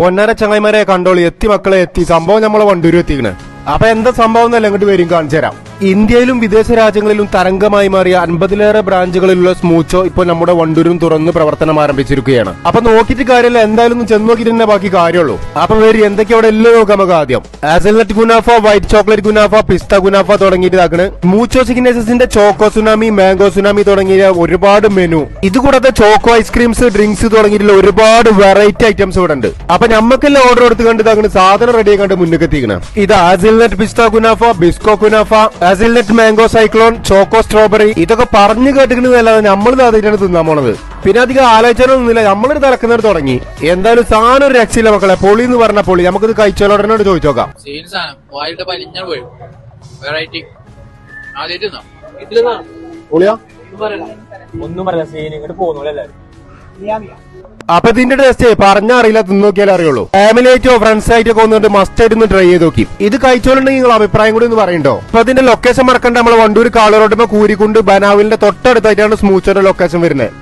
പൊന്നാര ചങ്ങായിമാരെ കണ്ടോളി, എത്തി മക്കളെ എത്തി. സംഭവം നമ്മളെ വണ്ടൂര് എത്തിക്കണ്. അപ്പൊ എന്താ സംഭവം എന്നല്ല ഇങ്ങോട്ട് വരും കാണിച്ചു തരാം. ഇന്ത്യയിലും വിദേശ രാജ്യങ്ങളിലും തരംഗമായി മാറിയ 50ലേറെ ബ്രാഞ്ചുകളിലുള്ള സ്മൂച്ചോ ഇപ്പോൾ നമ്മുടെ വണ്ടൂരും തുറന്ന് പ്രവർത്തനം ആരംഭിച്ചിരിക്കുകയാണ്. അപ്പൊ നോക്കിയിട്ട് കാര്യമില്ല, എന്തായാലും ഒന്ന് ചെന്ന് നോക്കിയിട്ട് തന്നെ ബാക്കി കാര്യമുള്ളൂ. അപ്പൊ വരി എന്തൊക്കെ അവിടെ എല്ലാം നോക്കാം നമുക്ക് ആദ്യം. ആസൽനട്ട് ഗുനാഫ, വൈറ്റ് ചോക്ലേറ്റ് ഗുനാഫ, പിസ്ത ഗുനാഫ തുടങ്ങിയിട്ടാണ്. മൂച്ചോ സിഗ്നേച്ചേഴ്സിന്റെ ചോക്കോ സുനാമി, മാംഗോ സുനാമി തുടങ്ങിയ ഒരുപാട് മെനു. ഇതുകൂടാതെ ചോക്കോ ഐസ്ക്രീംസ്, ഡ്രിങ്ക്സ് തുടങ്ങിയിട്ടുള്ള ഒരുപാട് വെറൈറ്റി ഐറ്റംസ് ഇവിടെ ഉണ്ട്. അപ്പൊ നമ്മക്കെല്ലാം ഓർഡർ എടുത്ത് കണ്ടിട്ടാണ് സാധനം റെഡി കണ്ട് മുന്നിൽ എത്തിക്കണം. ഇത് ആസിൽനട്ട് പിസ്ത ഗുനാഫ, ബിസ്കോ ഗുനാഫ, ആസിൽനട്ട് മാംഗോ സൈക്ലോൺ, ചോക്കോ സ്ട്രോബെറി. ഇതൊക്കെ പറഞ്ഞു കേട്ടിക്കുന്നതല്ലാതെ നമ്മൾ ആദ്യമായിട്ടാണ് തിന്നാൻ പോണത്. പിന്നെ അധികം ആലോചനൊന്നുമില്ല, നമ്മളൊരു തലക്കുന്നത് തുടങ്ങി. എന്തായാലും സാധനം ഒരു രക്ഷയില്ല മക്കളെ. പൊളി എന്ന് പറഞ്ഞ പൊളി. നമുക്കിത് കഴിച്ചോലോടനോട് ചോദിച്ചു നോക്കാം. ഒന്നും പറയാ സീൻ ഇങ്ങോട്ട് പോകുന്നു എല്ലാവരും. അപ്പൊ ഇതിന്റെ ടേസ്റ്റ് പറഞ്ഞാൽ അറിയില്ല, തിന്നോക്കിയാലേ അറിയുള്ളൂ. ഫാമിലി ആയിട്ടോ ഫ്രണ്ട്സ് ആയിട്ടോ വന്നിട്ട് മസ്റ്റ് ആയിട്ട് ഒന്ന് ട്രൈ ചെയ്ത് നോക്കി. ഇത് കഴിച്ചോളുണ്ടെങ്കിൽ നിങ്ങൾ അഭിപ്രായം കൂടി ഒന്ന് പറയണ്ടോ. അപ്പൊ അതിന്റെ ലൊക്കേഷൻ മറക്കണ്ട, നമ്മളെ വണ്ടൂർ കാളറോട്ടുമ്പോ കൂരിക്കുണ്ട് ബനാവിലിന്റെ തൊട്ടടുത്തായിട്ടാണ് സ്മൂച്ചോന്റെ ലൊക്കേഷൻ വരുന്നത്.